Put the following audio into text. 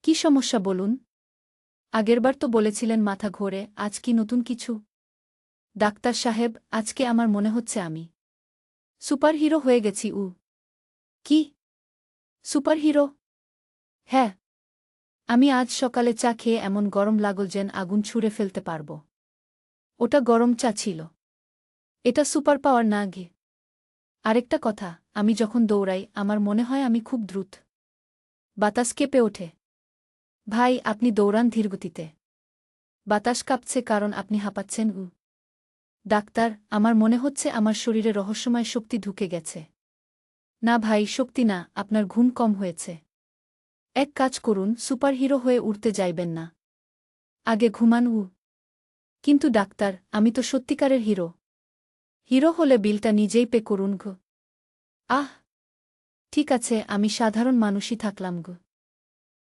কি সমস্যা বলুন? আগেরবার তো বলেছিলেন মাথা ঘোরে, আজ কি নতুন কিছু? ডাক্তার সাহেব, আজকে আমার মনে হচ্ছে আমি সুপারহিরো হয়ে গেছি। কি? সুপারহিরো? হ্যাঁ। আমি আজ সকালে চা খেয়ে এমন গরম লাগল যেন আগুন ছুঁড়ে ফেলতে পারব। ওটা গরম চা ছিল। এটা সুপার পাওয়ার না গে। আরেকটা কথা, আমি যখন দৌড়াই আমার মনে হয় আমি খুব দ্রুত। বাতাস কেঁপে ওঠে। ভাই, আপনি দৌড়ান ধীরগতিতে। বাতাস কাঁপছে কারণ আপনি হাঁপাচ্ছেন। ডাক্তার, আমার মনে হচ্ছে আমার শরীরে রহস্যময় শক্তি ঢুকে গেছে। না ভাই, শক্তি না, আপনার ঘুম কম হয়েছে। এক কাজ করুন, সুপারহিরো হয়ে উড়তে যাইবেন না। আগে ঘুমান। কিন্তু ডাক্তার, আমি তো সত্যিকারের হিরো। হিরো হলে বিলটা নিজেই পে করুন। আহ, ঠিক আছে, আমি সাধারণ মানুষই থাকলাম।